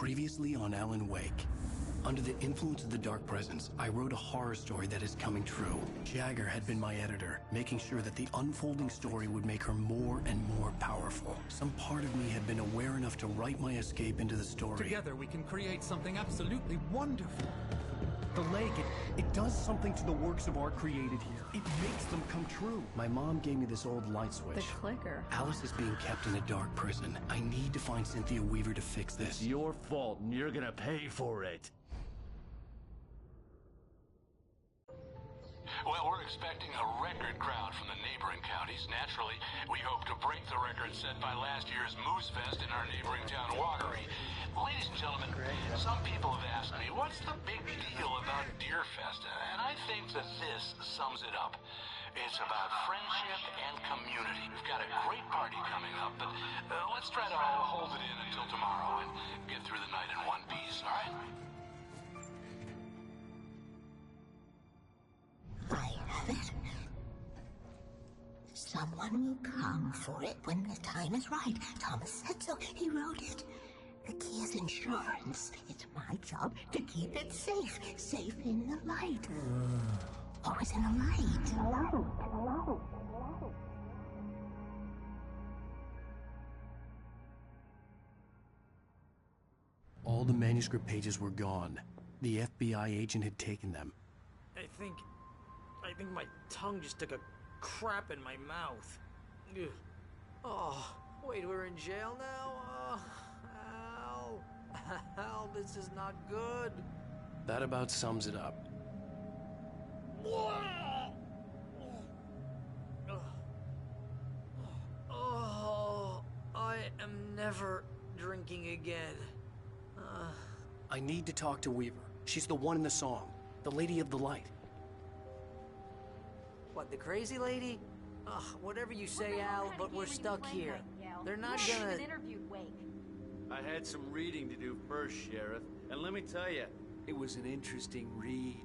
Previously on Alan Wake. Under the influence of the Dark Presence, I wrote a horror story that is coming true. Jagger had been my editor, making sure that the unfolding story would make her more and more powerful. Some part of me had been aware enough to write my escape into the story. Together we can create something absolutely wonderful. The lake, it does something to the works of art created here. It makes them come true. My mom gave me this old light switch. The clicker. Alice is being kept in a dark prison. I need to find Cynthia Weaver to fix this. It's your fault and you're gonna pay for it. Well, we're expecting a record crowd from the neighboring counties. Naturally, we hope to break the record set by last year's Moose Fest in our neighboring town, Watery. Ladies and gentlemen, some people have asked me, what's the big deal about Deer Fest? And I think that this sums it up. It's about friendship and community. We've got a great party coming up, but let's try to hold it in until tomorrow and get through the night in one piece, all right? I have it. Someone will come for it when the time is right. Thomas said so. He wrote it. The key is insurance. It's my job to keep it safe. Safe in the light. Always in the light. All the manuscript pages were gone. The FBI agent had taken them. I think my tongue just took a crap in my mouth. Ugh. Oh, wait, we're in jail now? Oh, Al. Al, this is not good. That about sums it up. Oh, I am never drinking again. I need to talk to Weaver. She's the one in the song. The Lady of the Light. What, the crazy lady? Ugh, whatever you say, Al, but we're stuck here. They're not gonna... I had some reading to do first, Sheriff, and let me tell you, it was an interesting read.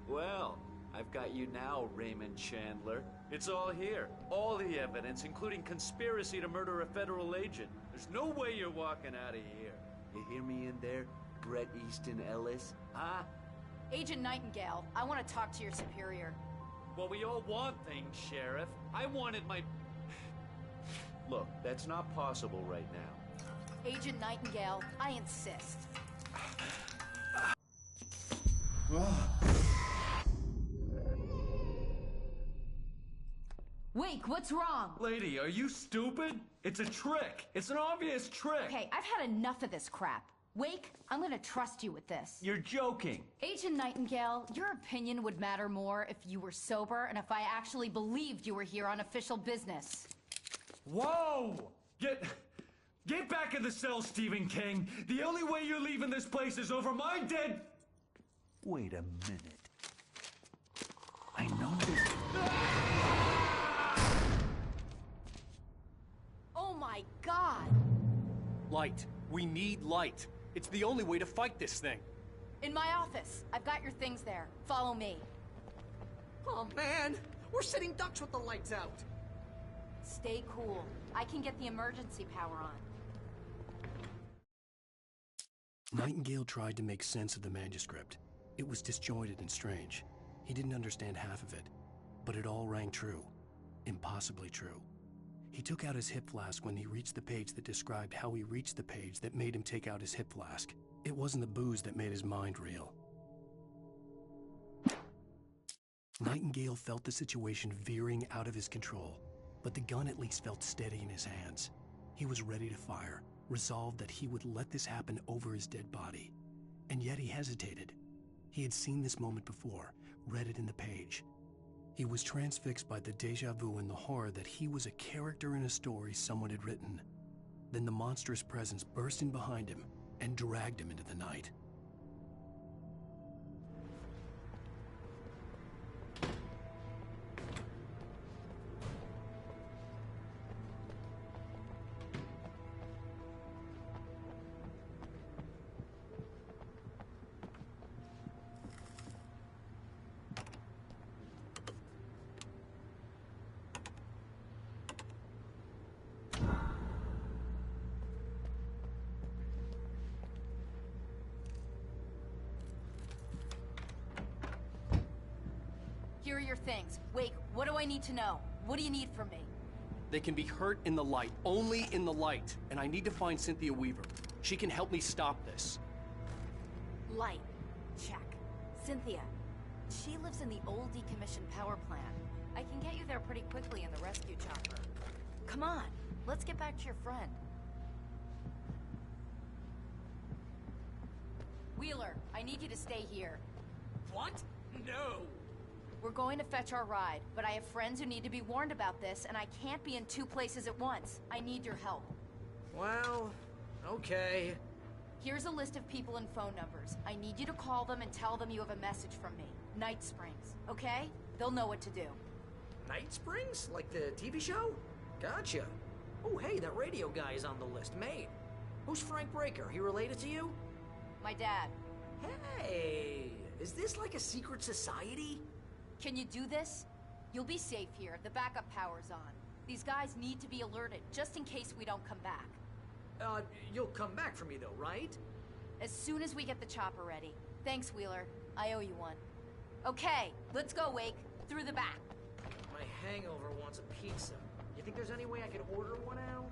Well, I've got you now, Raymond Chandler. It's all here. All the evidence, including conspiracy to murder a federal agent. There's no way you're walking out of here. You hear me in there, Bret Easton Ellis? Huh? Agent Nightingale, I want to talk to your superior. Well, we all want things, Sheriff. I wanted my... Look, that's not possible right now. Agent Nightingale, I insist. Wake, what's wrong? Lady, are you stupid? It's a trick. It's an obvious trick. Okay, I've had enough of this crap. Wake, I'm gonna trust you with this. You're joking. Agent Nightingale, your opinion would matter more if you were sober and if I actually believed you were here on official business. Whoa! Get back in the cell, Stephen King. The only way you're leaving this place is over my dead... Wait a minute. I know this... Oh my God! Light. We need light. It's the only way to fight this thing. In my office. I've got your things there. Follow me. Oh man, we're sitting ducks with the lights out. Stay cool. I can get the emergency power on. Nightingale tried to make sense of the manuscript. It was disjointed and strange. He didn't understand half of it, but it all rang true. Impossibly true. He took out his hip flask when he reached the page that described how he reached the page that made him take out his hip flask. It wasn't the booze that made his mind reel. Nightingale felt the situation veering out of his control, but the gun at least felt steady in his hands. He was ready to fire, resolved that he would let this happen over his dead body. And yet he hesitated. He had seen this moment before, read it in the page. He was transfixed by the déjà vu and the horror that he was a character in a story someone had written. Then the monstrous presence burst in behind him and dragged him into the night. here are your things. Wake, what do I need to know? What do you need from me? They can be hurt in the light, only in the light. And I need to find Cynthia Weaver. She can help me stop this. Light. Check. Cynthia. She lives in the old decommissioned power plant. I can get you there pretty quickly in the rescue chopper. Come on, let's get back to your friend. Wheeler, I need you to stay here. What? No! We're going to fetch our ride, but I have friends who need to be warned about this, and I can't be in two places at once. I need your help. Well, okay. Here's a list of people and phone numbers. I need you to call them and tell them you have a message from me. Night Springs, okay? They'll know what to do. Night Springs? Like the TV show? Gotcha. Oh, hey, that radio guy is on the list. Maine. Who's Frank Breaker? He related to you? My dad. Hey, is this like a secret society? Can you do this? You'll be safe here. The backup power's on. These guys need to be alerted, just in case we don't come back. You'll come back for me though, right? As soon as we get the chopper ready. Thanks, Wheeler. I owe you one. Okay, let's go, Wake. Through the back. My hangover wants a pizza. You think there's any way I could order one out?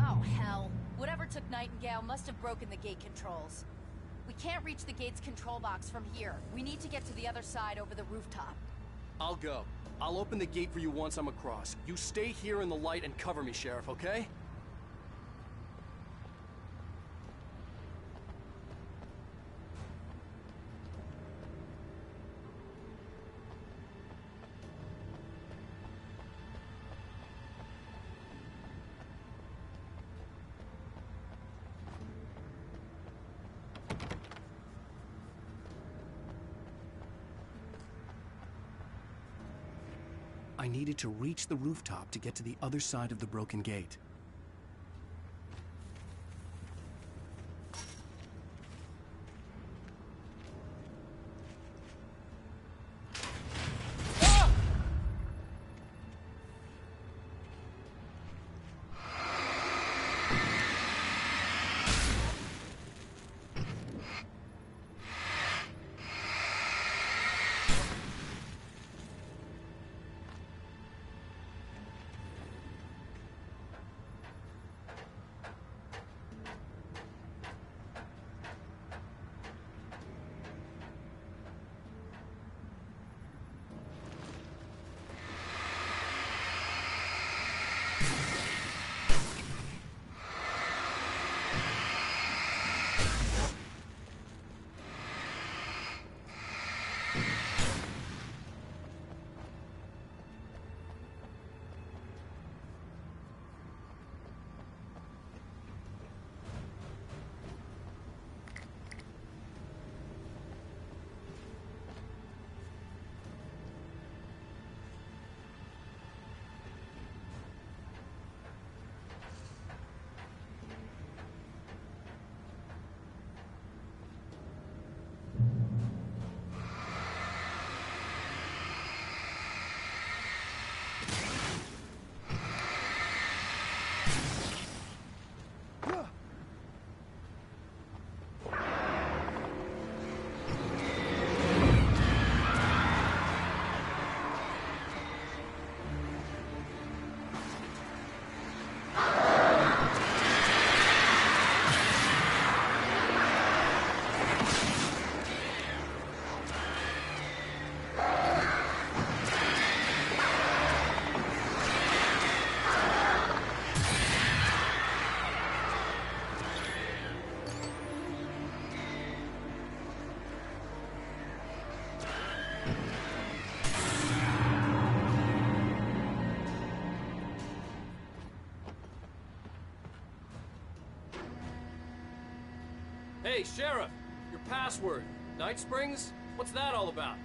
Oh, hell. Whatever took Nightingale must have broken the gate controls. We can't reach the gate's control box from here. We need to get to the other side over the rooftop. I'll go. I'll open the gate for you once I'm across. You stay here in the light and cover me, Sheriff, okay? I needed to reach the rooftop to get to the other side of the broken gate. Hey, Sheriff! Your password. Night Springs? What's that all about?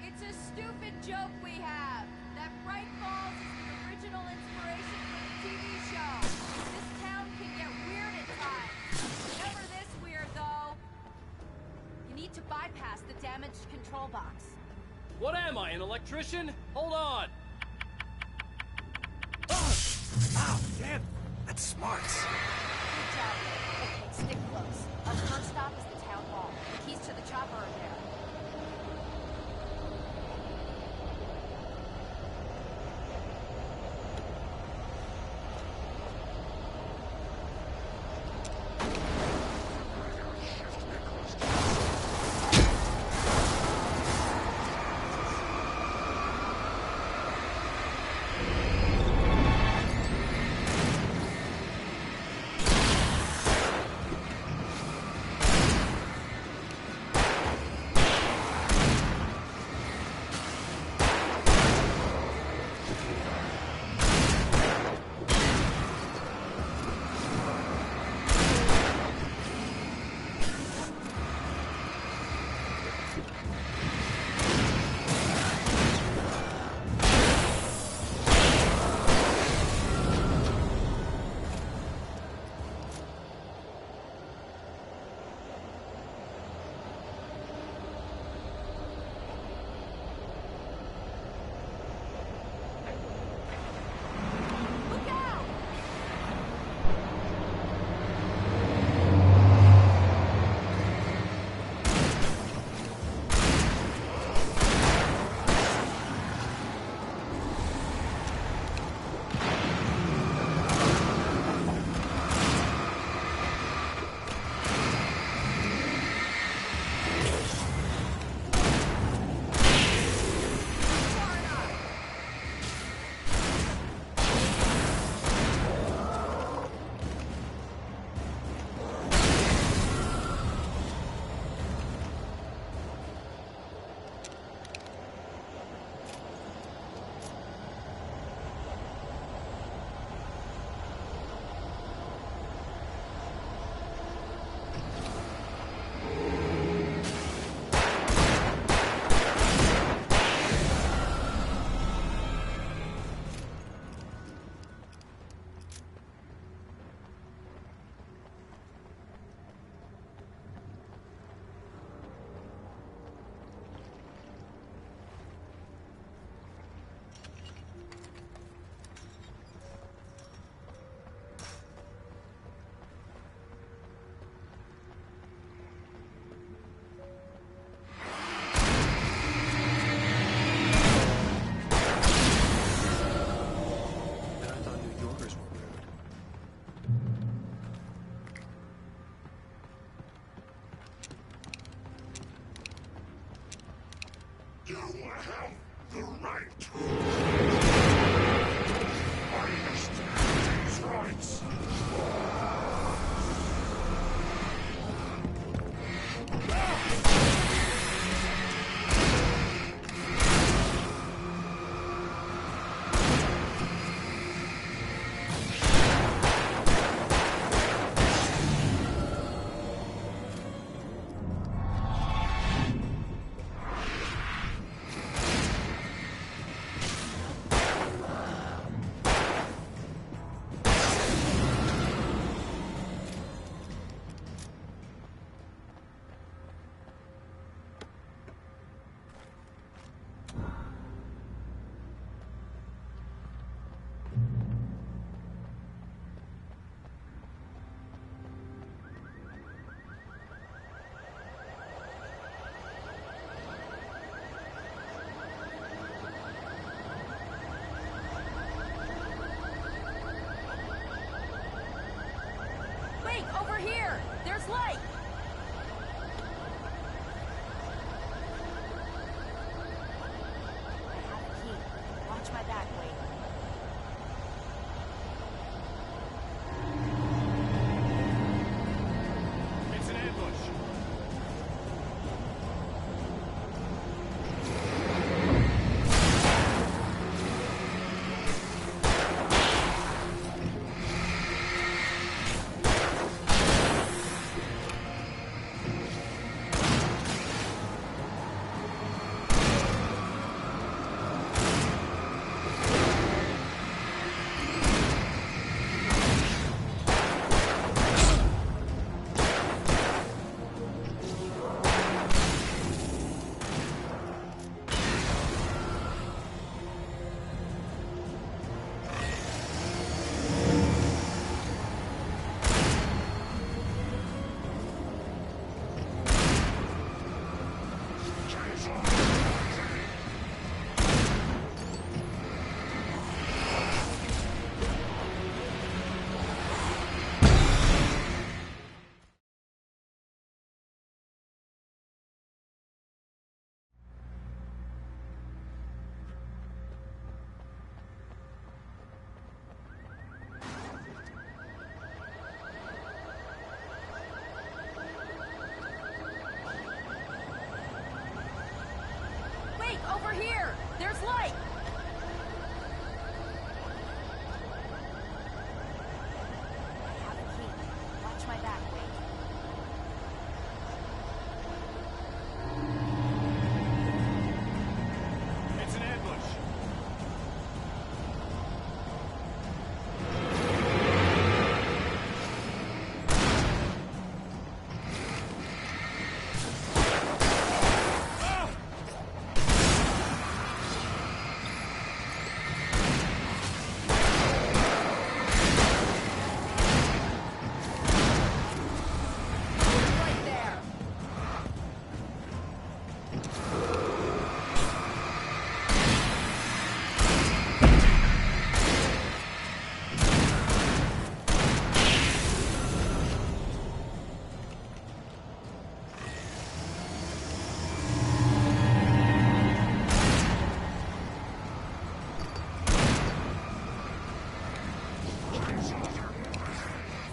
It's a stupid joke we have. That Bright Falls is the original inspiration for the TV show. This town can get weird at times. Never this weird, though. You need to bypass the damaged control box. What am I, an electrician? Hold on! Oh, damn. That's smart. Good job. Okay, stick close. Our first stop is the town hall. The keys to the chopper are there. Over here! There's light! I have a key. Watch my back, Wade. It's an ambush. over here! There's light! I have a key. Watch my back, Wade. It's an ambush. Right there!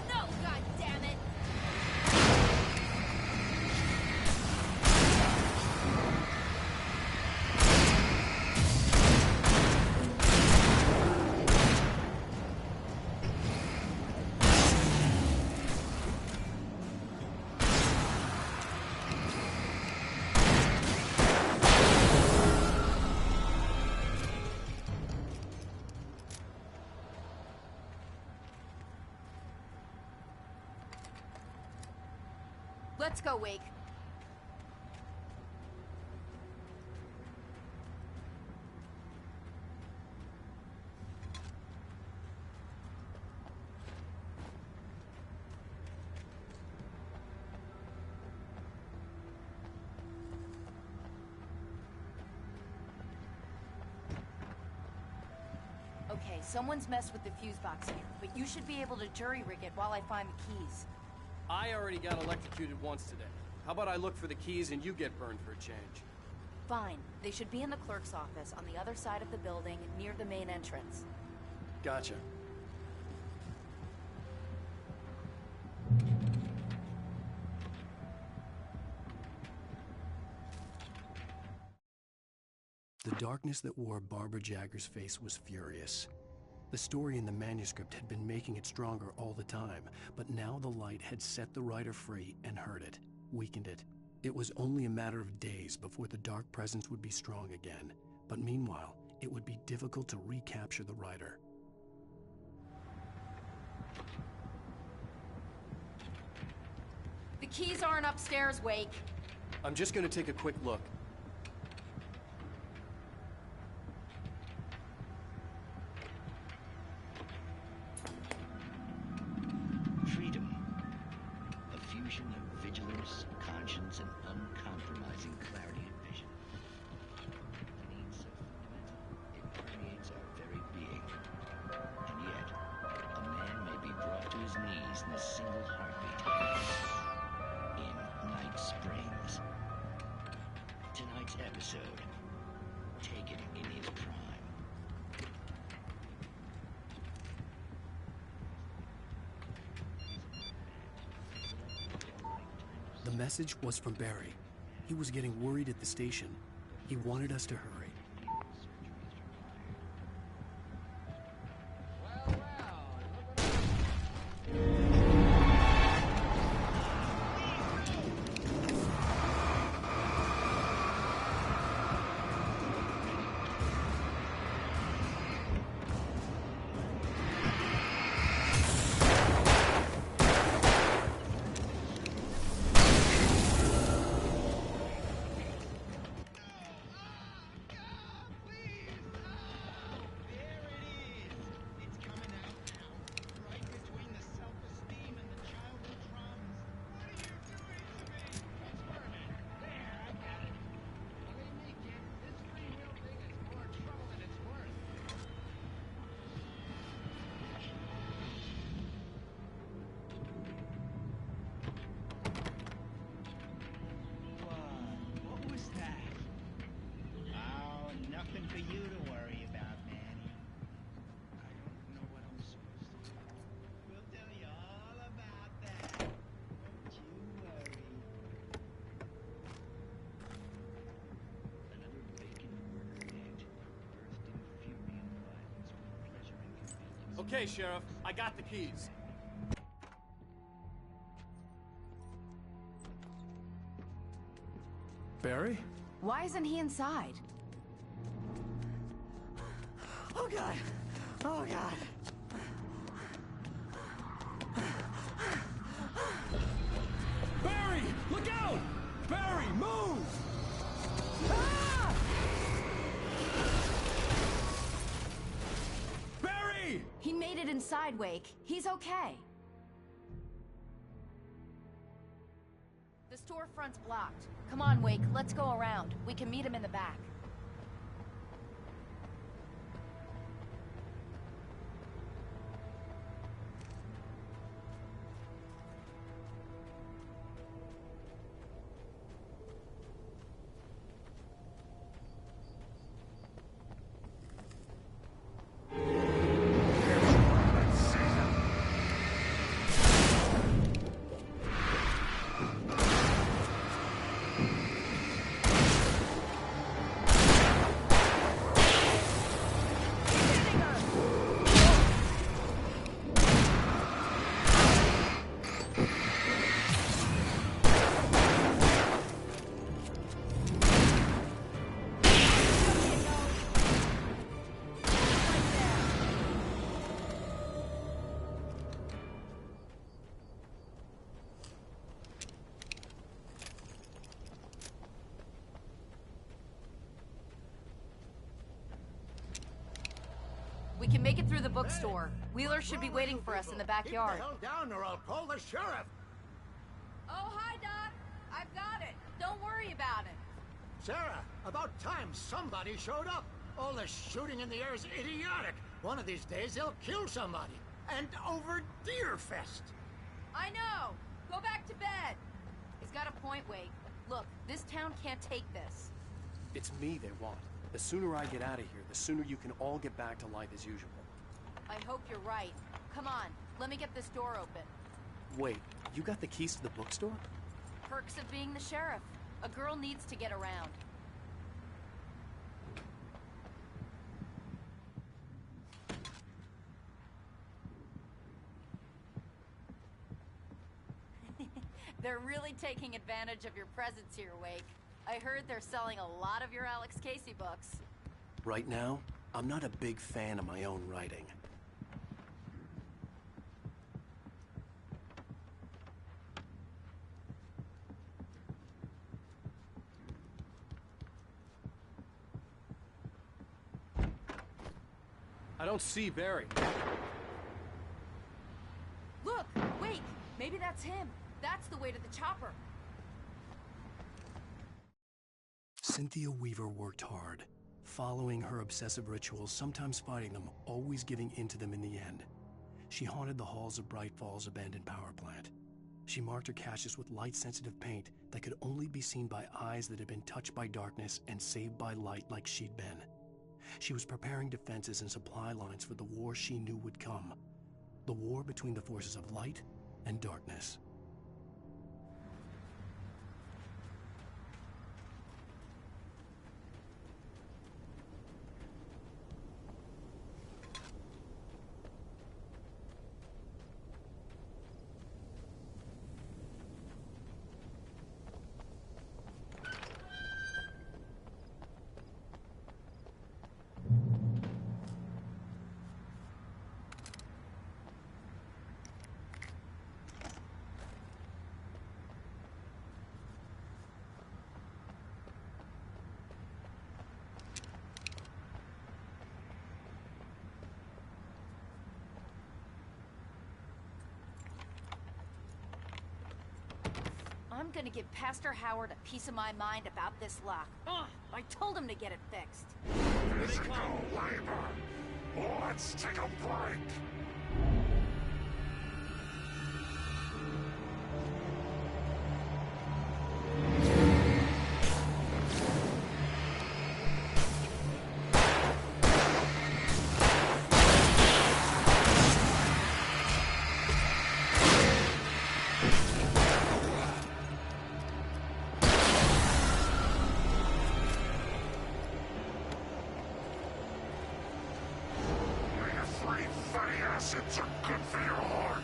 No, goddammit! Let's go, Wake. Okay, someone's messed with the fuse box here, but you should be able to jury-rig it while I find the keys. I already got electrocuted once today. How about I look for the keys and you get burned for a change? Fine. They should be in the clerk's office on the other side of the building, near the main entrance. Gotcha. The darkness that wore Barbara Jagger's face was furious. The story in the manuscript had been making it stronger all the time, but now the light had set the writer free and hurt it, weakened it. It was only a matter of days before the dark presence would be strong again, but meanwhile, it would be difficult to recapture the writer. The keys aren't upstairs, Wake. I'm just gonna take a quick look. Freedom. A fusion of vigilance, conscience, and uncompromising clarity of vision. The need so fundamental, it permeates our very being. And yet, a man may be brought to his knees in a single heartbeat. In Night Springs. Tonight's episode, taken in his prime. The message was from Barry. He was getting worried at the station. He wanted us to hurry. Okay, Sheriff, I got the keys. Barry? Why isn't he inside? Oh God! Oh God! Barry! Look out! Barry, move! Ah! Barry! He made it inside, Wake. He's okay. The storefront's blocked. Come on, Wake, let's go around. We can meet him in the back. We can make it through the bookstore. Wheeler should be waiting for us in the backyard. Keep the hell down or I'll call the sheriff. Oh, hi, Doc. I've got it. Don't worry about it. Sarah, about time somebody showed up. All this shooting in the air is idiotic. One of these days they'll kill somebody. And over Deerfest. I know. Go back to bed. He's got a point, Wake. Look, this town can't take this. It's me they want. The sooner I get out of here, the sooner you can all get back to life as usual. I hope you're right. Come on, let me get this door open. Wait, you got the keys to the bookstore? Perks of being the sheriff. A girl needs to get around. They're really taking advantage of your presence here, Wake. I heard they're selling a lot of your Alex Casey books. Right now, I'm not a big fan of my own writing. I don't see Barry. Look! Wait! Maybe that's him. That's the way to the chopper. Cynthia Weaver worked hard, following her obsessive rituals, sometimes fighting them, always giving in to them in the end. She haunted the halls of Bright Falls' abandoned power plant. She marked her caches with light-sensitive paint that could only be seen by eyes that had been touched by darkness and saved by light like she'd been. She was preparing defenses and supply lines for the war she knew would come. The war between the forces of light and darkness. I'm gonna give Pastor Howard a piece of my mind about this lock. Ugh, I told him to get it fixed. Physical labor. Let's take a break. acids are good for your heart.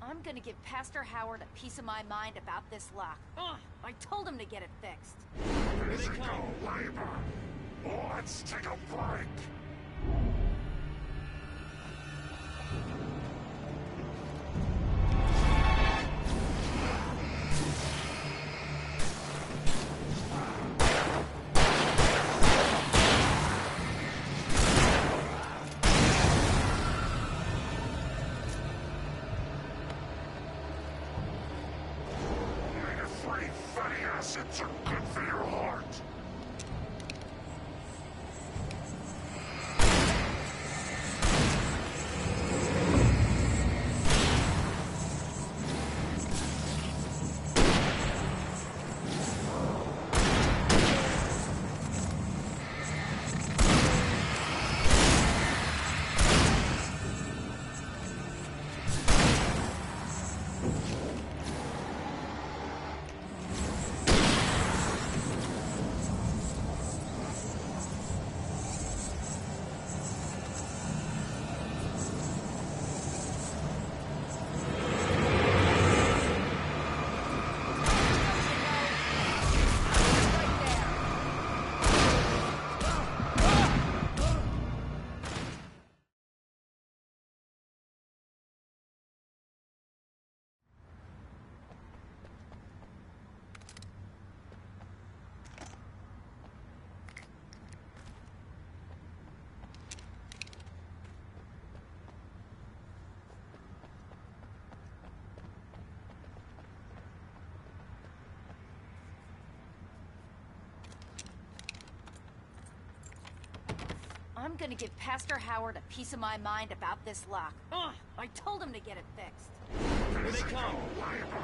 I'm gonna give Pastor Howard a piece of my mind about this lock. Ugh, I told him to get it fixed. Physical labor. Let's take a break. Omega-3 fatty acids are good for your heart. I'm gonna give Pastor Howard a piece of my mind about this lock. Ugh, I told him to get it fixed. Physical labor.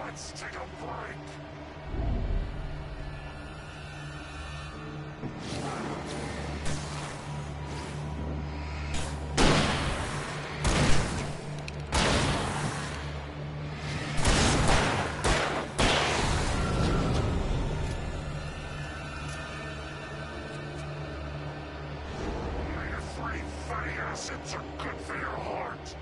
Let's take a break. Omega-3 fatty acids are good for your heart.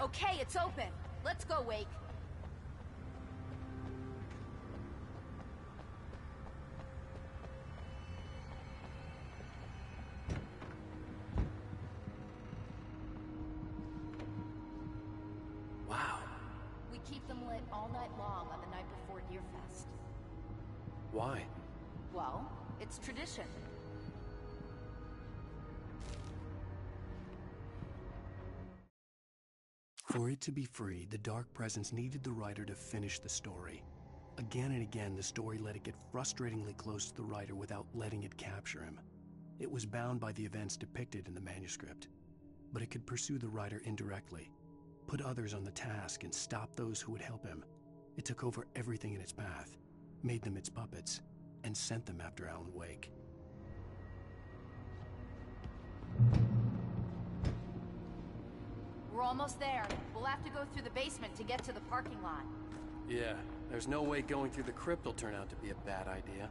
Okay, it's open. Let's go, Wake. keep them lit all night long on the night before Deerfest. Why? Well, it's tradition. For it to be free, the Dark Presence needed the writer to finish the story. Again and again, the story let it get frustratingly close to the writer without letting it capture him. It was bound by the events depicted in the manuscript, but it could pursue the writer indirectly, put others on the task, and stop those who would help him. It took over everything in its path, made them its puppets, and sent them after Alan Wake. We're almost there. We'll have to go through the basement to get to the parking lot. Yeah, there's no way going through the crypt will turn out to be a bad idea.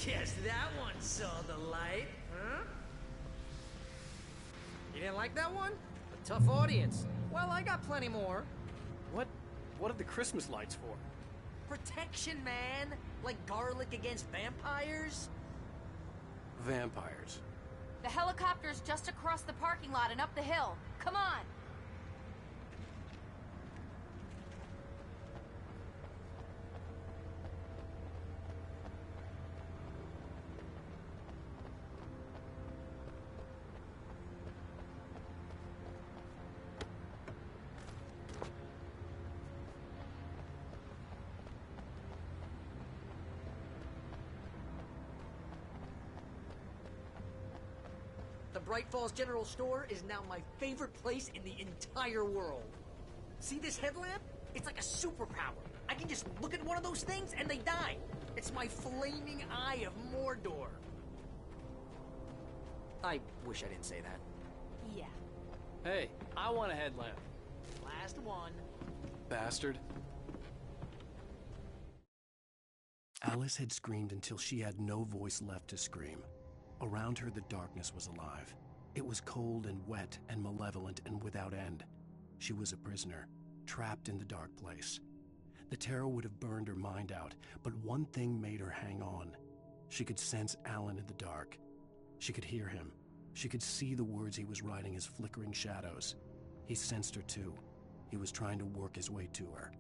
Guess that one saw the light, huh? You didn't like that one? A tough audience. Well, I got plenty more. What are the Christmas lights for? Protection, man. Like garlic against vampires. Vampires. The helicopter's just across the parking lot and up the hill. Come on! The Bright Falls General Store is now my favorite place in the entire world. See this headlamp? It's like a superpower. I can just look at one of those things and they die. It's my flaming eye of Mordor. I wish I didn't say that. Yeah. Hey, I want a headlamp. Last one. Bastard. Alice had screamed until she had no voice left to scream. Around her, the darkness was alive. It was cold and wet and malevolent and without end. She was a prisoner, trapped in the dark place. The terror would have burned her mind out, but one thing made her hang on. She could sense Alan in the dark. She could hear him. She could see the words he was writing as flickering shadows. He sensed her too. He was trying to work his way to her.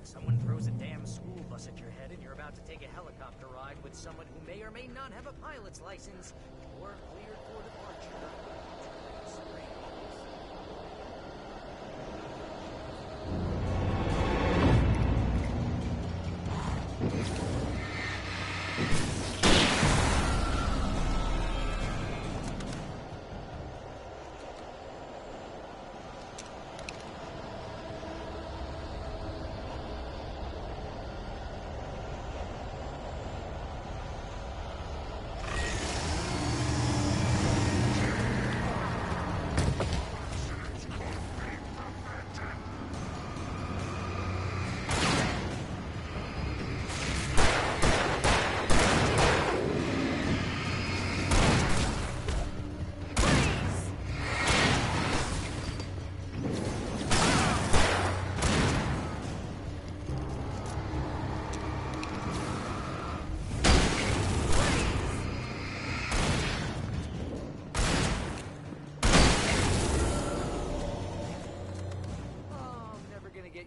Someone throws a damn school bus at your head and you're about to take a helicopter ride with someone who may or may not have a pilot's license or cleared for departure.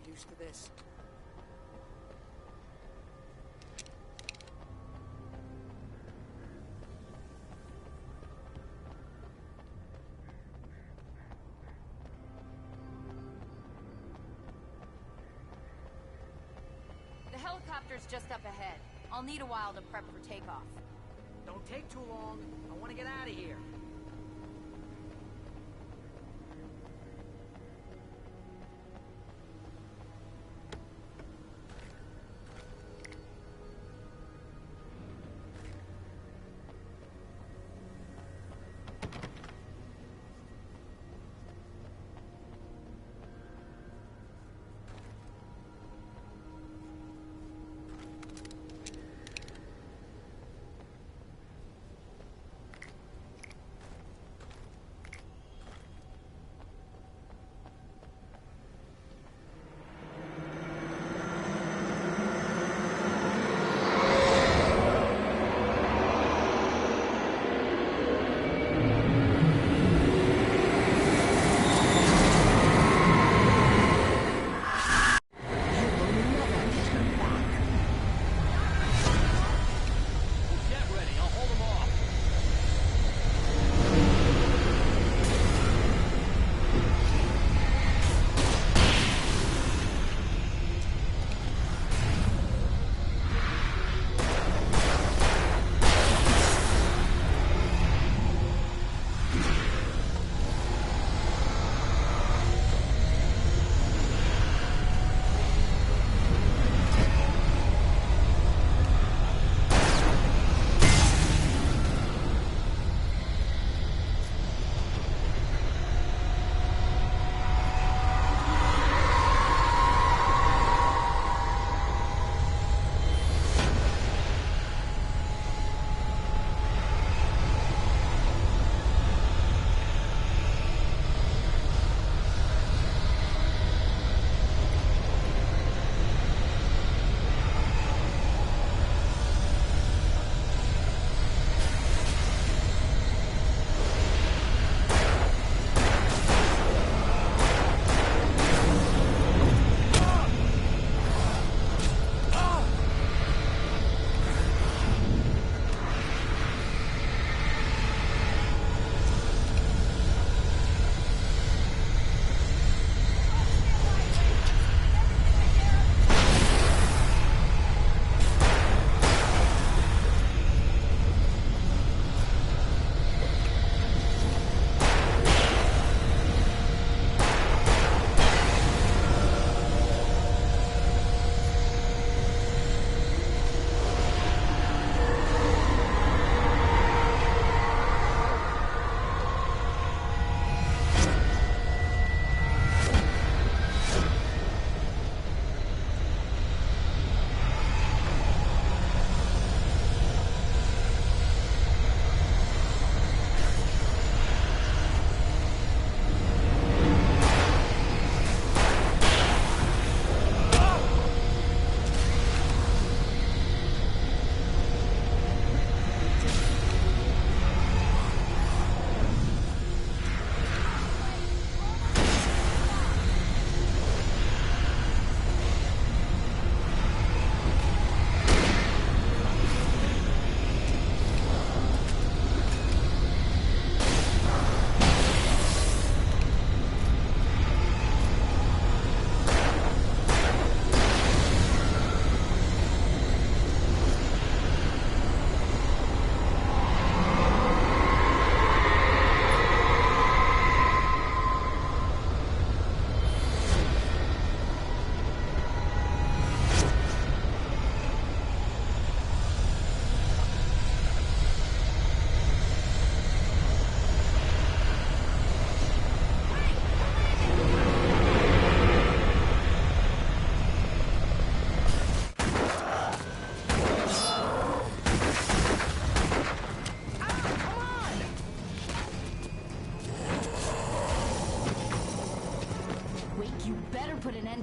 get used to this. The helicopter's just up ahead. I'll need a while to prep for takeoff. Don't take too long. I want to get out of here.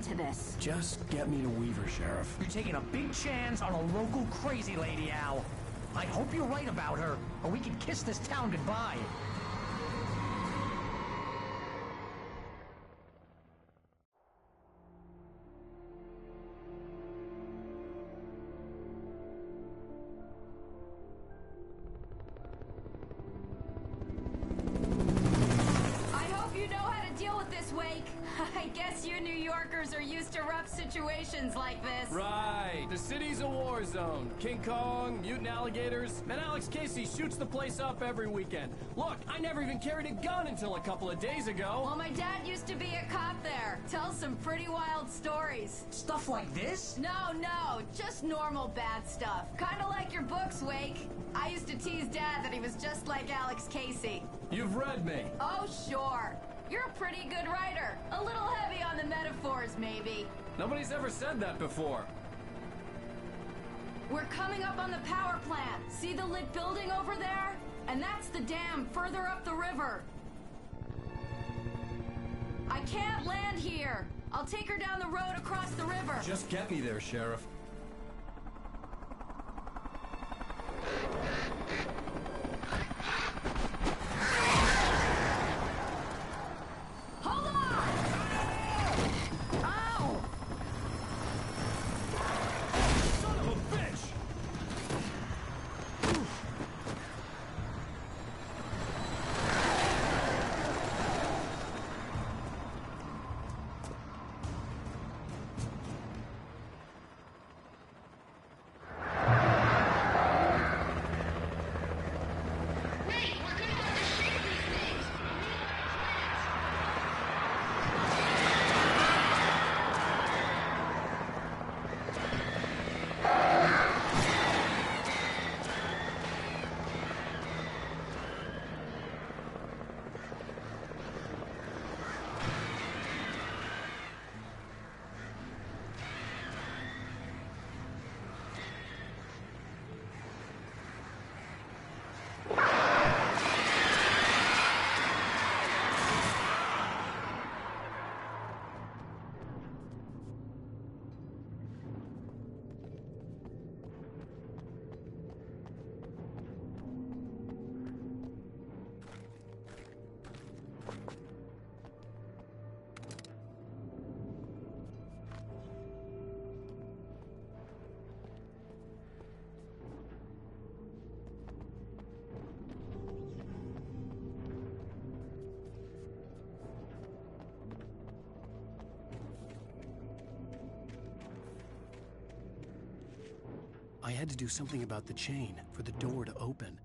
To this. Just get me to Weaver, Sheriff. You're taking a big chance on a local crazy lady, Al. I hope you're right about her, or we can kiss this town goodbye. you New Yorkers are used to rough situations like this. Right. The city's a war zone. King Kong, mutant alligators, and Alex Casey shoots the place up every weekend. Look, I never even carried a gun until a couple of days ago. Well, my dad used to be a cop there. Tells some pretty wild stories. Stuff like this? No, just normal bad stuff. Kinda like your books, Wake. I used to tease Dad that he was just like Alex Casey. You've read me. Oh, sure. You're a pretty good writer. A little heavy on the metaphors, maybe. Nobody's ever said that before. We're coming up on the power plant. See the lit building over there? And that's the dam further up the river. I can't land here. I'll take her down the road across the river. Just get me there, Sheriff. Hold on! Ow! Son of a bitch! I had to do something about the chain for the door to open.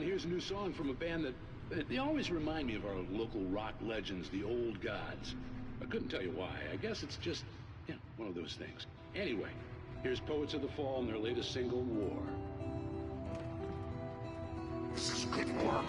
man, here's a new song from a band that... They always remind me of our local rock legends, the Old Gods. I couldn't tell you why. I guess it's just, yeah, one of those things. Anyway, here's Poets of the Fall and their latest single, War. This is good work.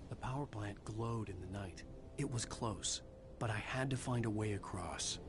The power plant glowed in the night. It was close, but I had to find a way across.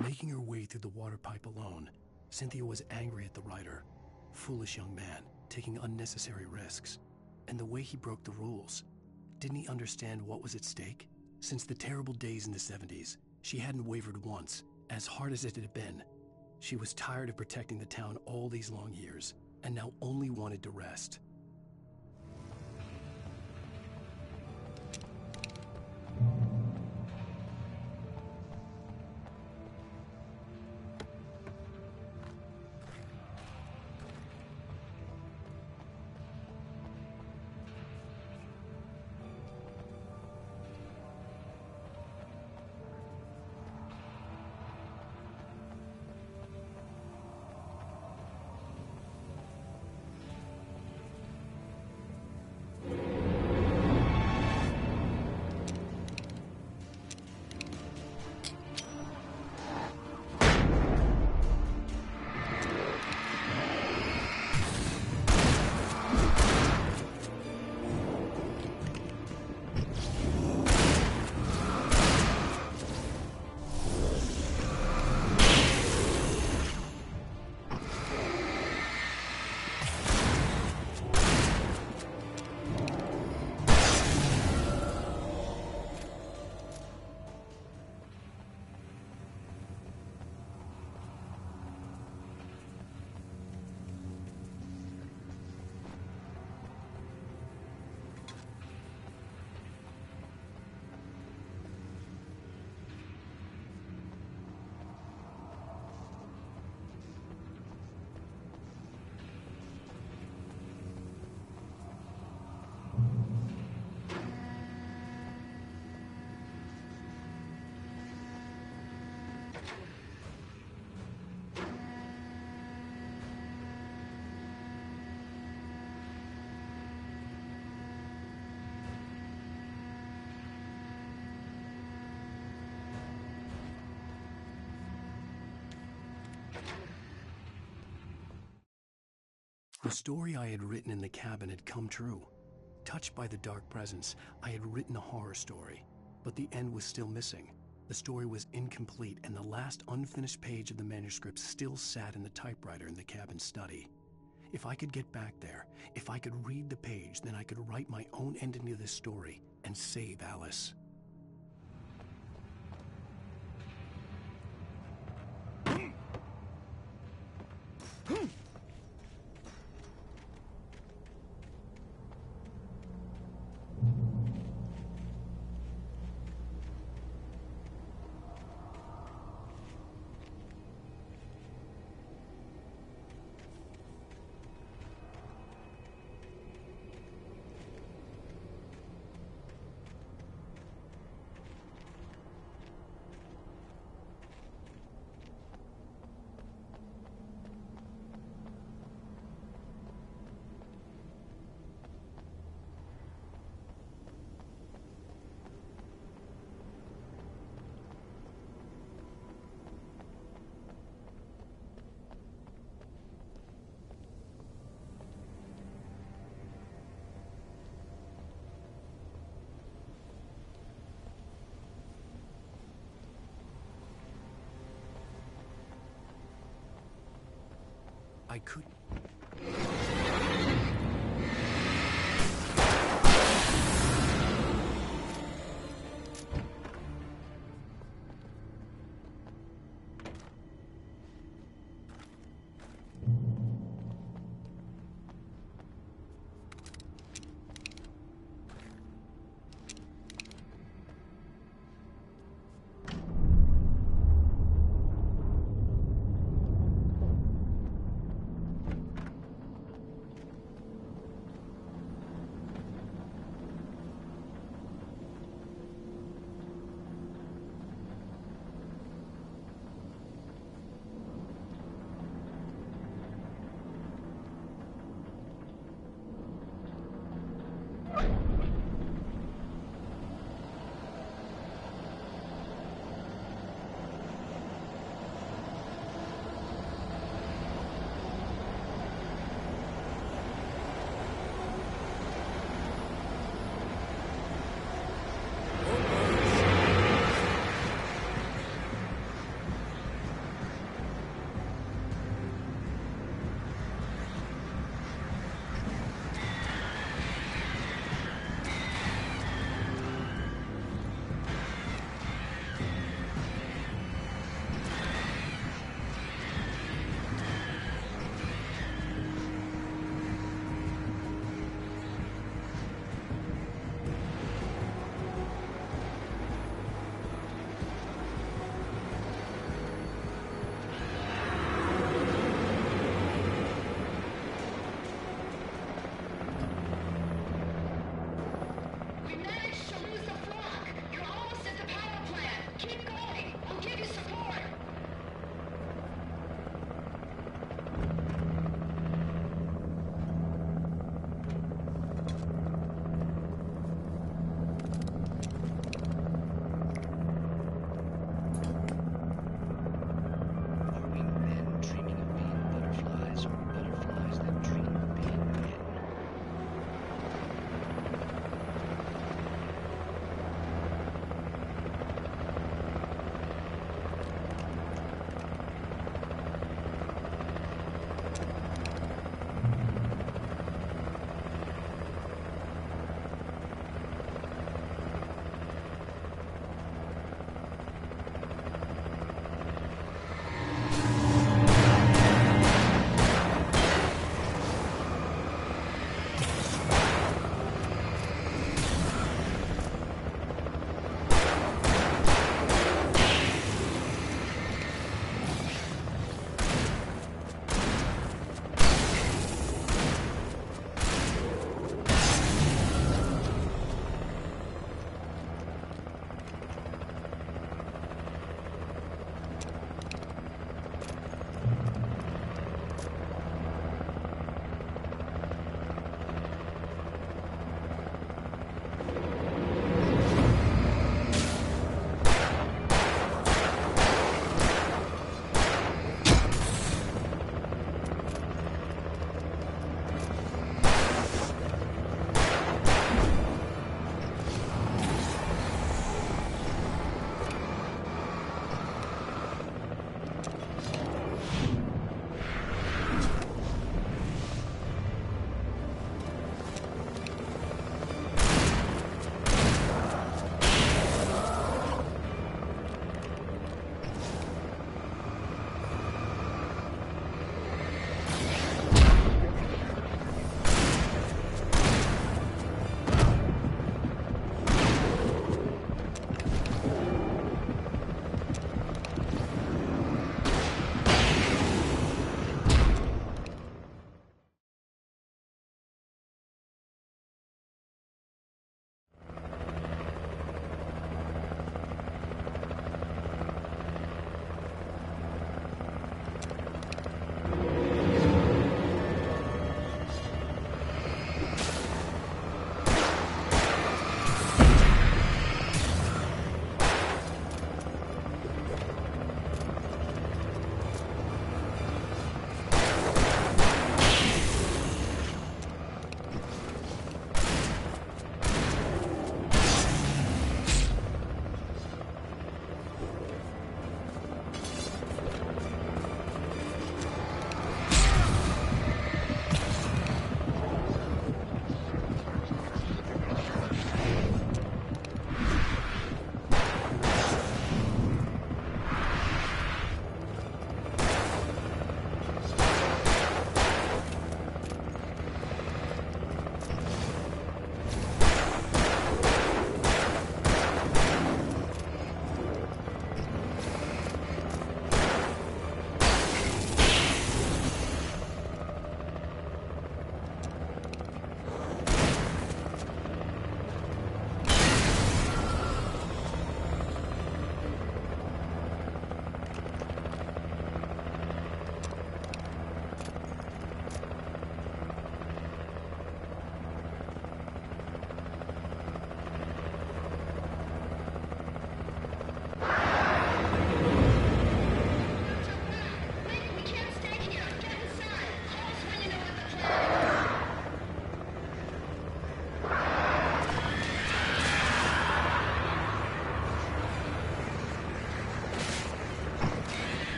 Making her way through the water pipe alone, Cynthia was angry at the writer. Foolish young man, taking unnecessary risks. And the way he broke the rules. Didn't he understand what was at stake? Since the terrible days in the 70s, she hadn't wavered once, as hard as it had been. She was tired of protecting the town all these long years, and now only wanted to rest. The story I had written in the cabin had come true. Touched by the dark presence, I had written a horror story, but the end was still missing. The story was incomplete, and the last unfinished page of the manuscript still sat in the typewriter in the cabin study. If I could get back there, if I could read the page, then I could write my own ending to this story and save Alice. I couldn't.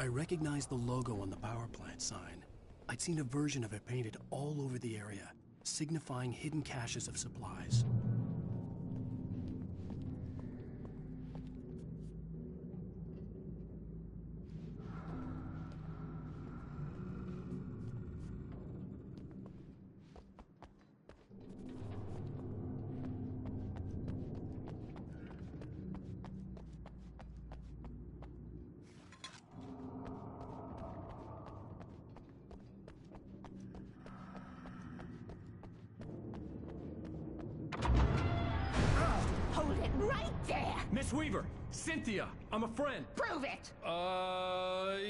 I recognized the logo on the power plant sign. I'd seen a version of it painted all over the area, signifying hidden caches of supplies. Miss Weaver! Cynthia! I'm a friend! Prove it!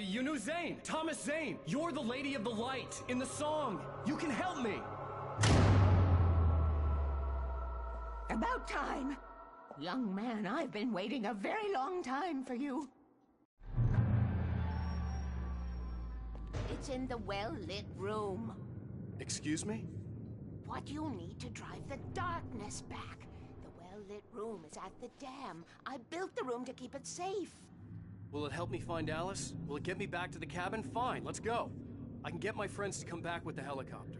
You knew Zane! Thomas Zane! You're the Lady of the Light in the song! You can help me! About time! Young man, I've been waiting a very long time for you. It's in the well-lit room. Excuse me? What you need to drive the darkness back. Lit room is at the dam. I built the room to keep it safe. Will it help me find Alice? Will it get me back to the cabin? Fine, let's go. I can get my friends to come back with the helicopter.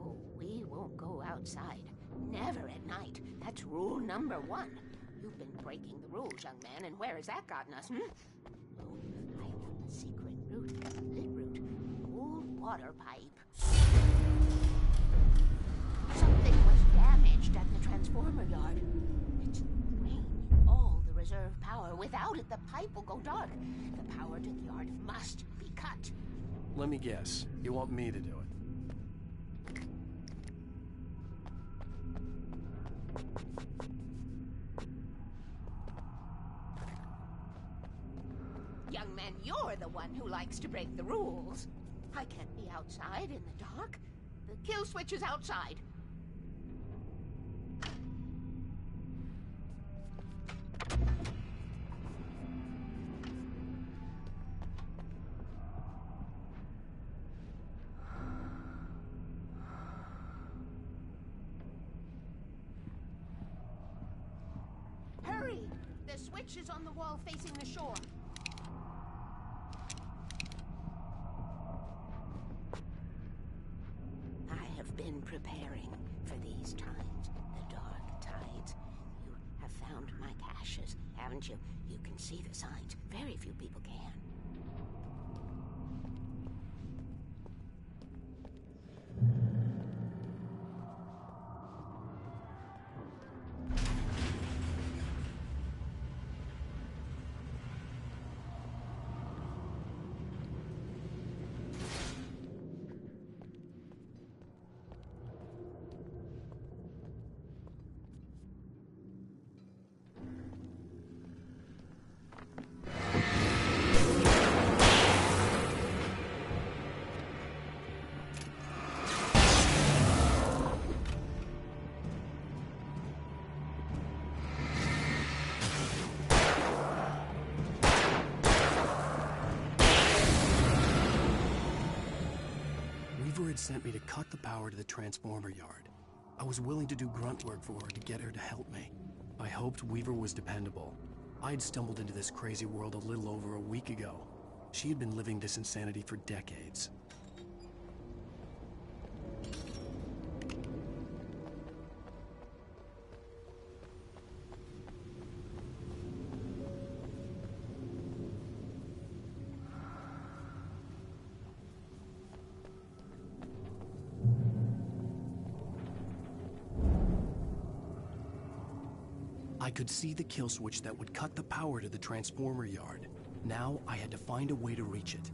Oh, we won't go outside. Never at night. That's rule number 1. You've been breaking the rules, young man, and where has that gotten us, Oh, I got the secret route. Lit route. Old water pipe. Something was damaged at the transformer yard. It's drained all the reserve power. Without it, the pipe will go dark. The power to the yard must be cut. Let me guess. You want me to do it? Young man, you're the one who likes to break the rules. I can't be outside in the dark. The kill switch is outside. Hurry! The switch is on the wall facing the shore. I have been preparing for these times, the dark tides. You have found my caches, haven't you? You can see the signs. Very few people can. Weaver had sent me to cut the power to the transformer yard. I was willing to do grunt work for her to get her to help me. I hoped Weaver was dependable. I'd stumbled into this crazy world a little over a week ago. She had been living this insanity for decades. I could see the kill switch that would cut the power to the transformer yard. Now I had to find a way to reach it.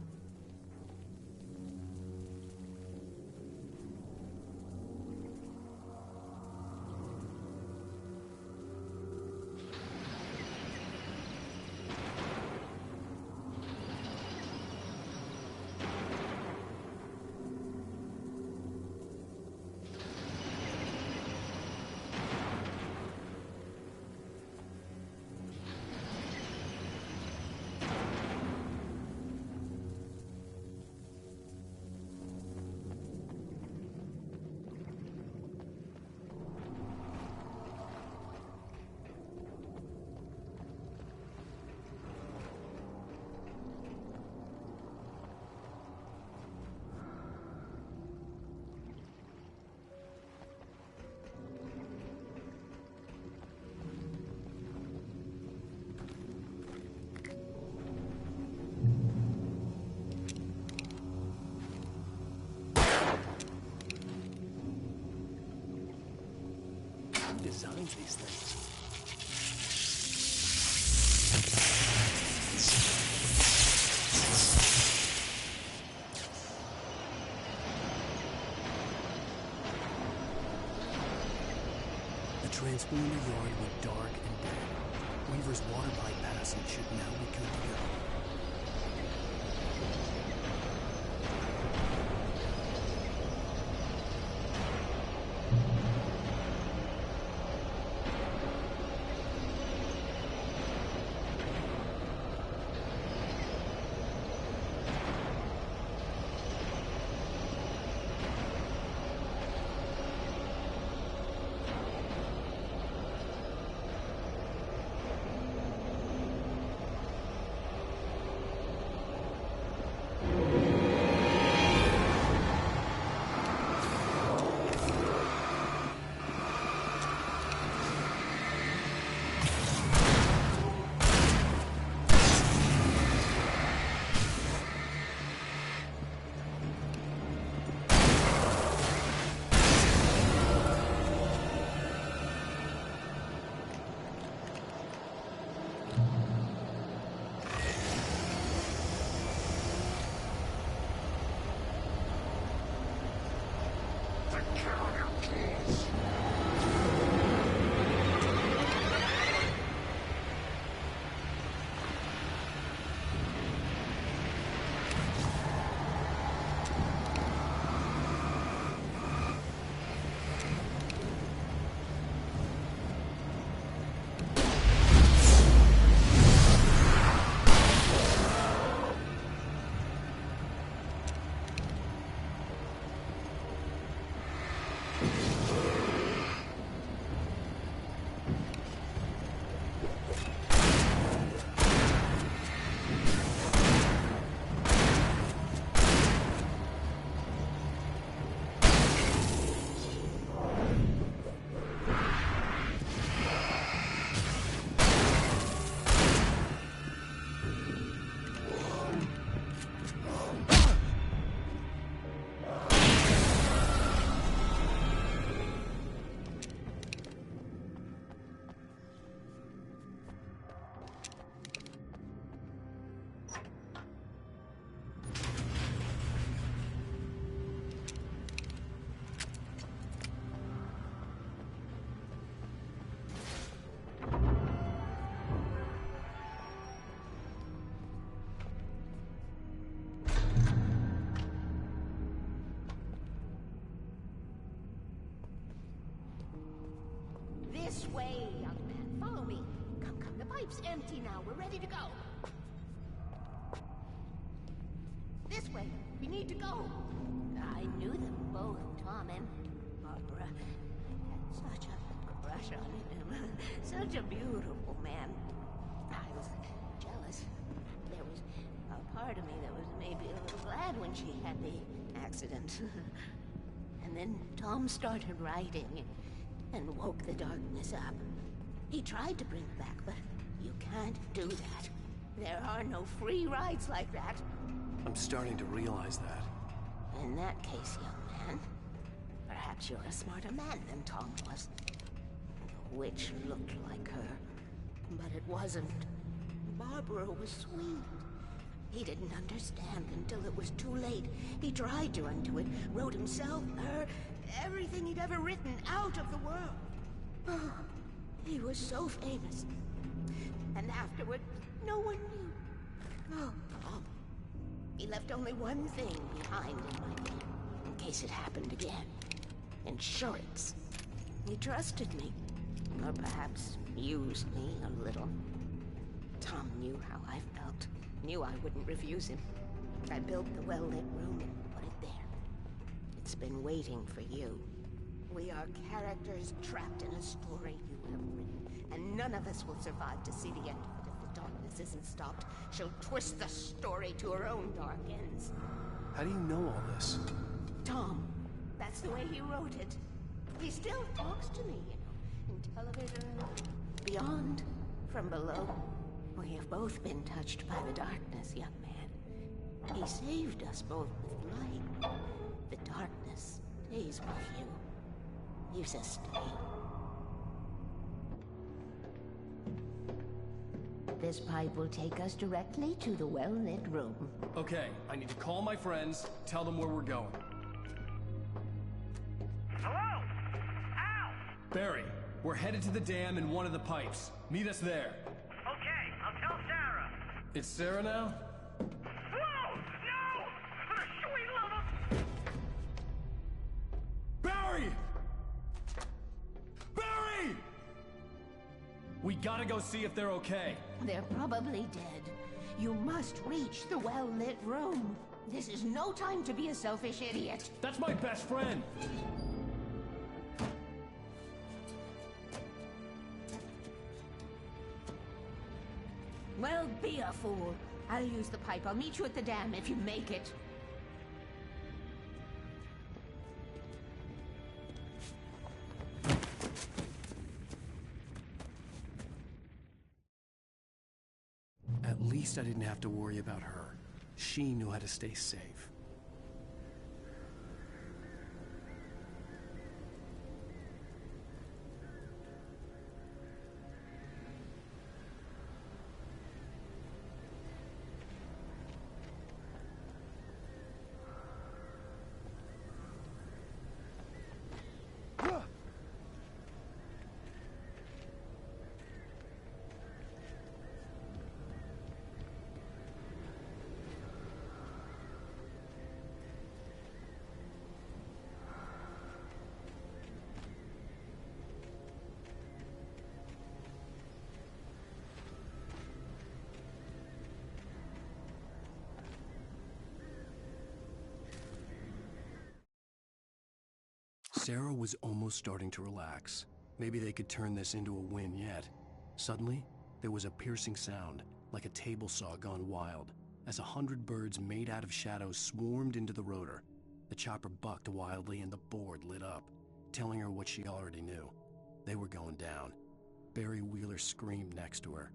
designs these things. The transponder yard went dark and dead. Weaver's water pipe passage should now be good to go. This way, young man. Follow me. Come, come. The pipe's empty now. We're ready to go. This way. We need to go. I knew them both, Tom and Barbara. Had such a crush on him. Such a beautiful man. I was jealous. There was a part of me that was maybe a little glad when she had the accident. And then Tom started writing and woke the darkness up. He tried to bring it back, but you can't do that. There are no free rides like that. I'm starting to realize that. In that case, young man, perhaps you're a smarter man than Tom was. The witch looked like her, but it wasn't. Barbara was sweet. He didn't understand until it was too late. He tried to undo it, wrote himself, her, everything he'd ever written out of the world. Oh, he was so famous. And afterward, no one knew. Oh, Tom. He left only one thing behind in my will, in case it happened again. Insurance. He trusted me. Or perhaps used me a little. Tom knew how I felt. Knew I wouldn't refuse him. I built the well-lit room and put it there. It's been waiting for you. We are characters trapped in a story you have written, and none of us will survive to see the end of it if the darkness isn't stopped. She'll twist the story to her own dark ends. How do you know all this? Tom, that's the way he wrote it. He still talks to me, you know, in television, beyond, from below. We have both been touched by the darkness, young man. He saved us both with light. The darkness stays with you. You sustain. This pipe will take us directly to the well-lit room. Okay, I need to call my friends, tell them where we're going. Hello? Al! Barry, we're headed to the dam in one of the pipes. Meet us there. Okay, I'll tell Sarah. It's Sarah now? Whoa! No! For the sweet love of... Barry! Barry! We gotta go see if they're okay. They're probably dead. You must reach the well-lit room. This is no time to be a selfish idiot. That's my best friend! Well, be a fool. I'll use the pipe. I'll meet you at the dam if you make it. At least I didn't have to worry about her. She knew how to stay safe. Sarah was almost starting to relax. Maybe they could turn this into a win yet. Suddenly, there was a piercing sound, like a table saw gone wild, as 100 birds made out of shadows swarmed into the rotor. The chopper bucked wildly and the board lit up, telling her what she already knew. They were going down. Barry Wheeler screamed next to her.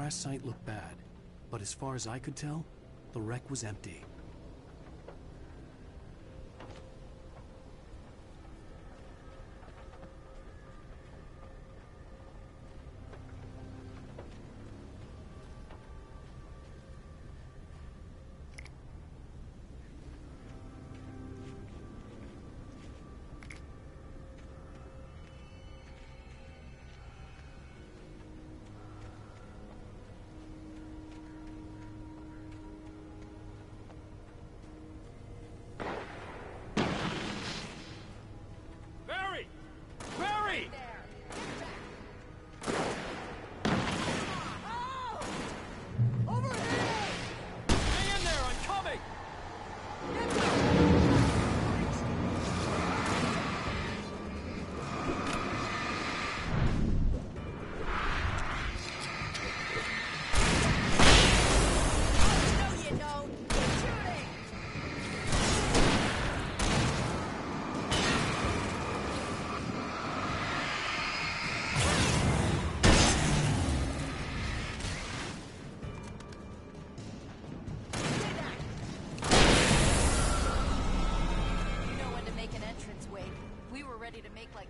crash site looked bad, but as far as I could tell, the wreck was empty.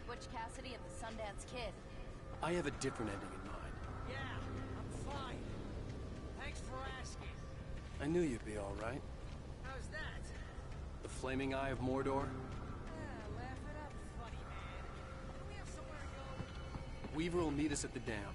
Butch Cassidy and the Sundance Kid. I have a different ending in mind. Yeah, I'm fine. Thanks for asking. I knew you'd be all right. How's that? The flaming eye of Mordor? Yeah, laugh it up, funny man. Do we have somewhere to go? Weaver will meet us at the dam.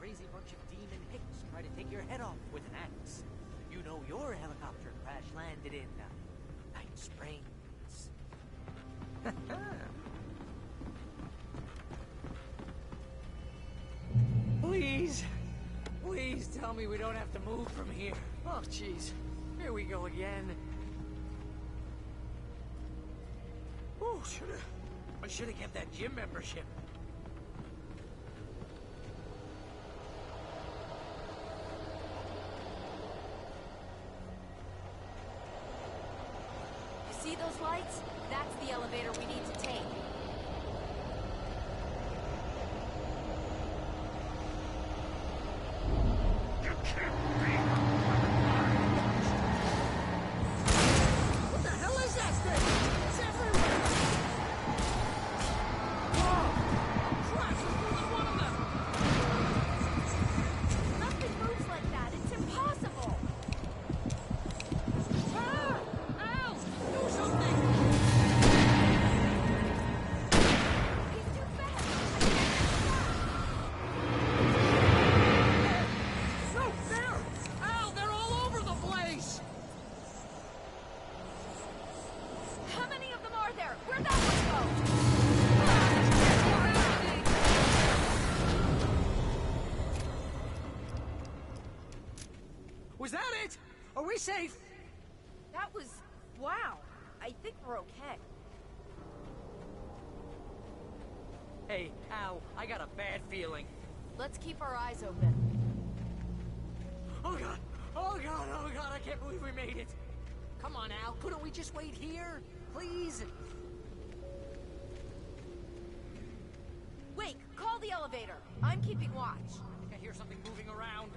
Crazy bunch of demon hicks try to take your head off with an axe. You know your helicopter crash landed in Night Springs. Please, please tell me we don't have to move from here. Oh, jeez, here we go again. Oh, I should have kept that gym membership. See those lights? That's the elevator we need to take. What the hell is that thing? It's everywhere! Whoa! Crap, there's more than one of them! Nothing moves like that. It's impossible. Ah! Al! Do something! He's too fast. No, there! Al, they're all over the place! How many of them are there? Where'd that one go? Was that it? Are we safe? That was... wow. I think we're okay. Hey, Al, I got a bad feeling. Let's keep our eyes open. Oh god! Oh god! Oh god! I can't believe we made it! Come on, Al, couldn't we just wait here? Please? Wake, call the elevator. I'm keeping watch. I think I hear something moving around.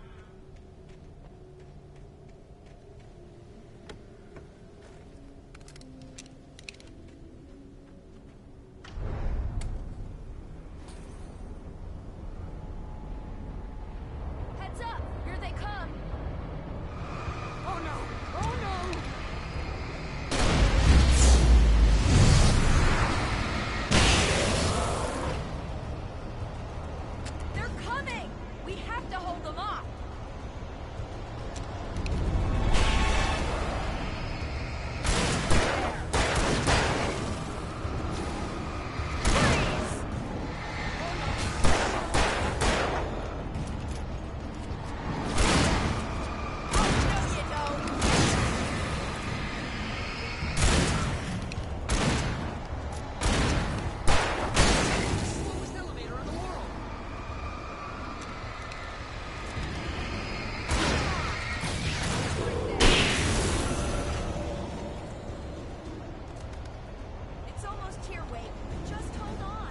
Heads up! Here they come! Oh no! Oh no! They're coming! We have to hold them off! Slowest elevator in the world! It's almost here, Wake. Just hold on.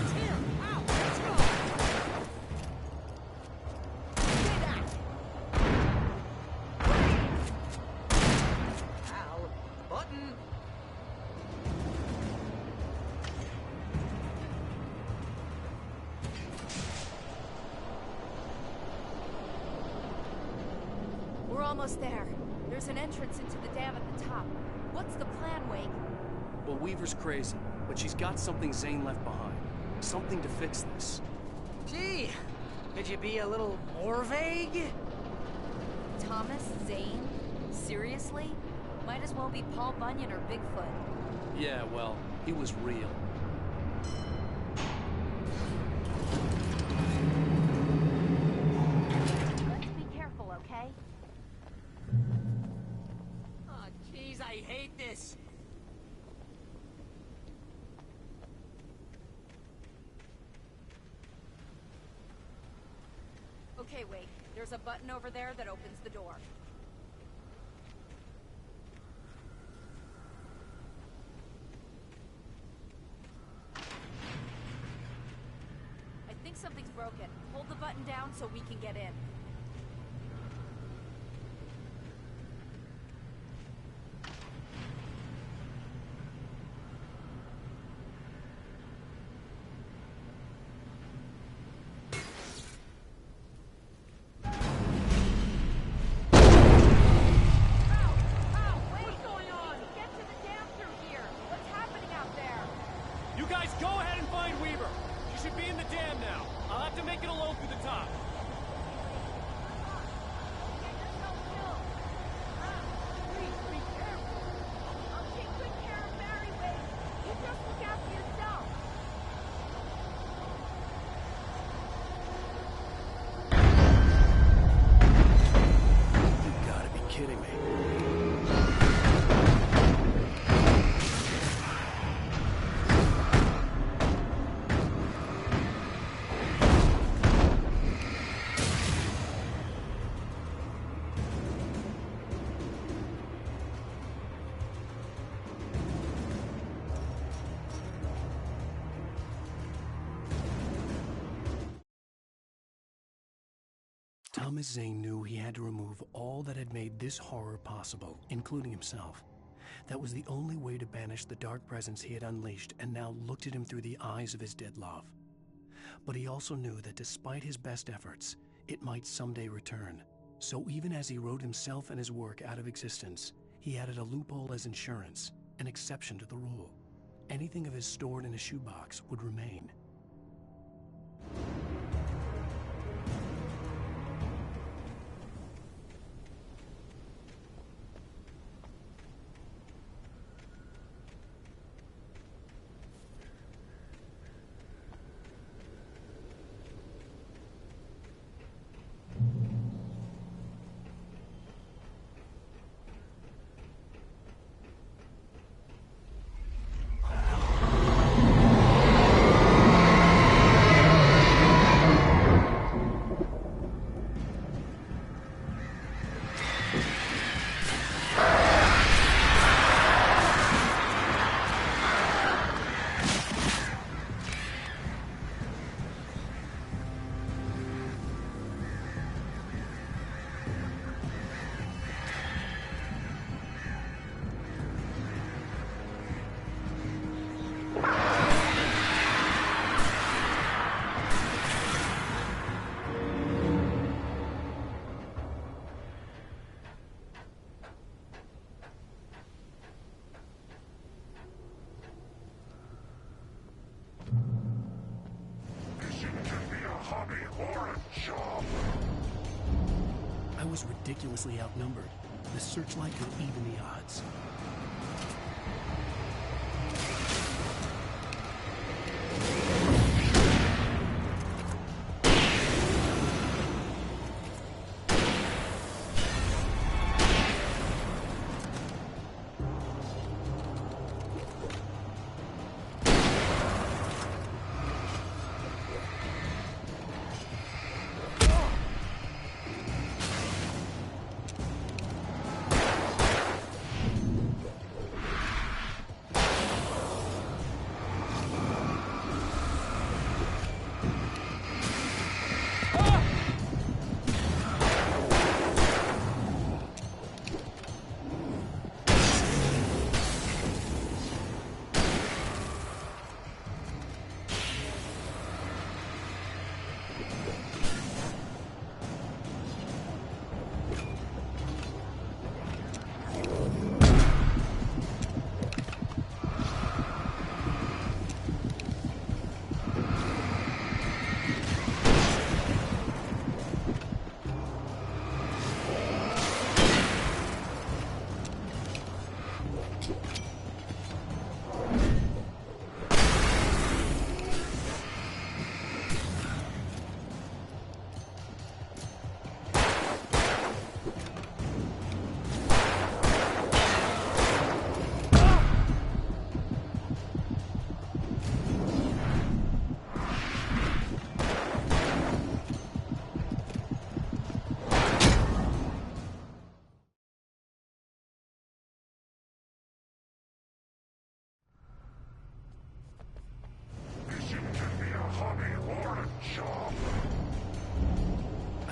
It's here! Al, let's go! Al, button! We're almost there. There's an entrance into the dam at the top. What's the plan, Wake? Well, Weaver's crazy, but she's got something Zane left behind. Something to fix this. Gee, could you be a little more vague? Thomas Zane? Seriously? Might as well be Paul Bunyan or Bigfoot. Yeah, well, he was real. Let's be careful, okay? Oh, jeez, I hate this. Okay, wait. There's a button over there that opens the door. I think something's broken. Hold the button down so we can get in. You guys go ahead and find Weaver. She should be in the dam now. I'll have to make it alone through the top. You gotta be kidding me. Thomas Zane knew he had to remove all that had made this horror possible, including himself. That was the only way to banish the dark presence he had unleashed and now looked at him through the eyes of his dead love. But he also knew that despite his best efforts, it might someday return. So even as he wrote himself and his work out of existence, he added a loophole as insurance, an exception to the rule. Anything of his stored in a shoebox would remain. I was ridiculously outnumbered. The searchlight could even the odds.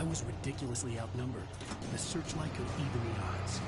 was ridiculously outnumbered. The searchlight could even the odds.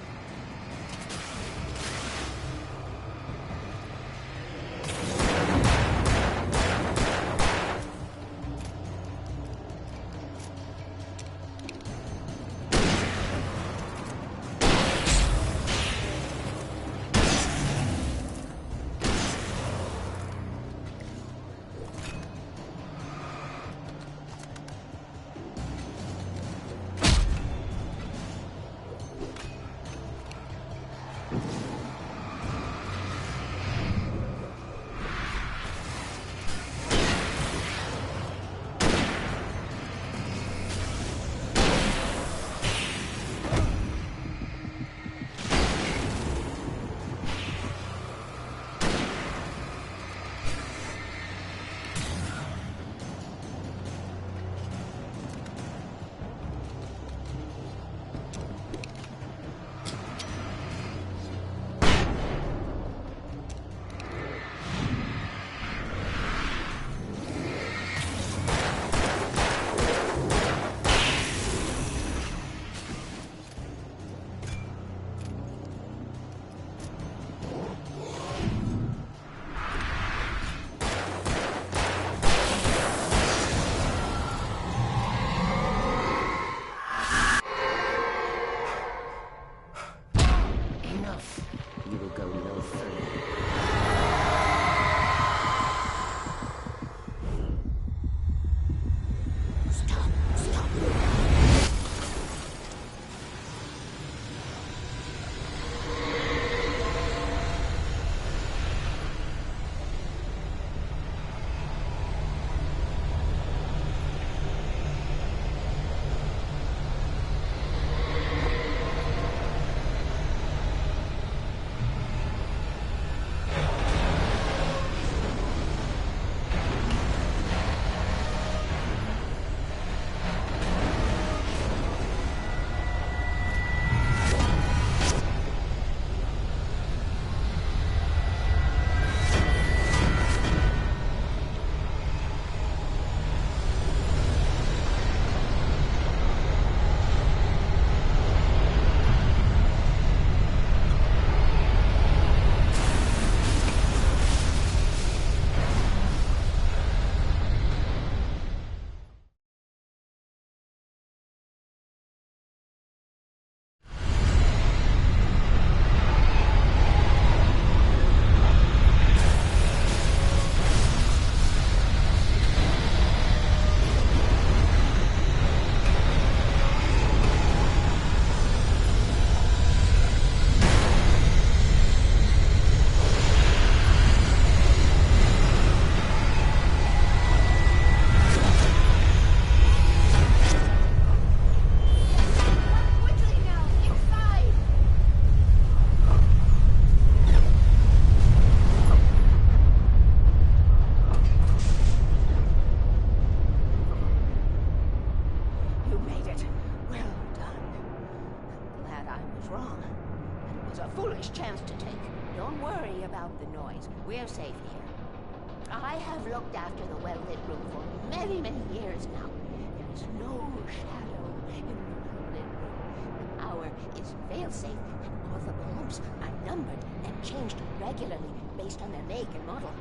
foolish chance to take. Don't worry about the noise. We're safe here. I have looked after the well-lit room for many, many years now. There is no shadow in the well-lit room. The power is fail-safe, and all the bulbs are numbered and changed regularly based on their make and model.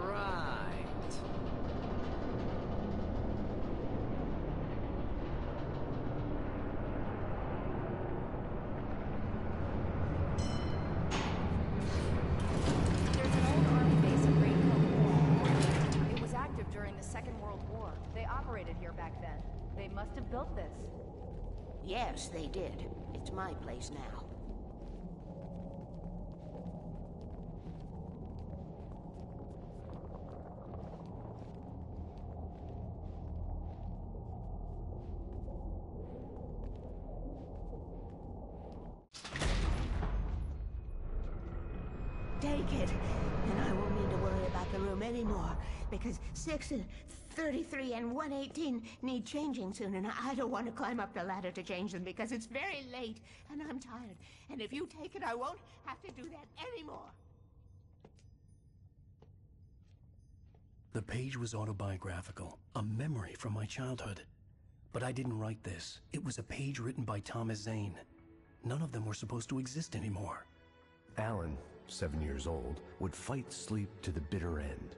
Right. There's an old army base at Raincoat. It was active during the Second World War. They operated here back then. They must have built this. Yes, they did. It's my place now. Take it, and I won't need to worry about the room anymore, because 6 and 33 and 118 need changing soon, and I don't want to climb up the ladder to change them because it's very late, and I'm tired. And if you take it, I won't have to do that anymore. The page was autobiographical, a memory from my childhood. But I didn't write this. It was a page written by Thomas Zane. None of them were supposed to exist anymore. Alan, 7 years old, would fight sleep to the bitter end.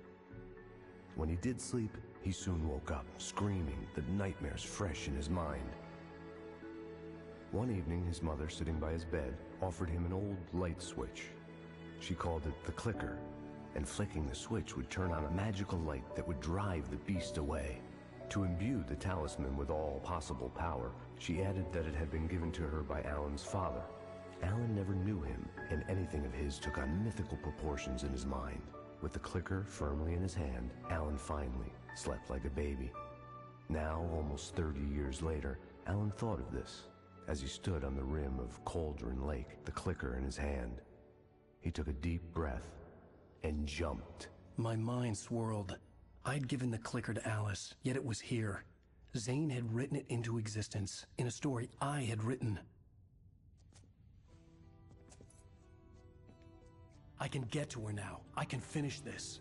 When he did sleep, he soon woke up, screaming, the nightmares fresh in his mind. One evening, his mother, sitting by his bed, offered him an old light switch. She called it the clicker, and flicking the switch would turn on a magical light that would drive the beast away. To imbue the talisman with all possible power, she added that it had been given to her by Alan's father. Alan never knew him, and anything of his took on mythical proportions in his mind. With the clicker firmly in his hand, Alan finally slept like a baby. Now, almost 30 years later, Alan thought of this as he stood on the rim of Cauldron Lake, the clicker in his hand. He took a deep breath and jumped. My mind swirled. I'd given the clicker to Alice, yet it was here. Zane had written it into existence, in a story I had written. I can get to her now. I can finish this.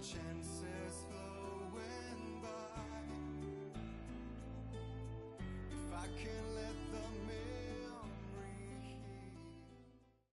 Chances flowing by. If I can let the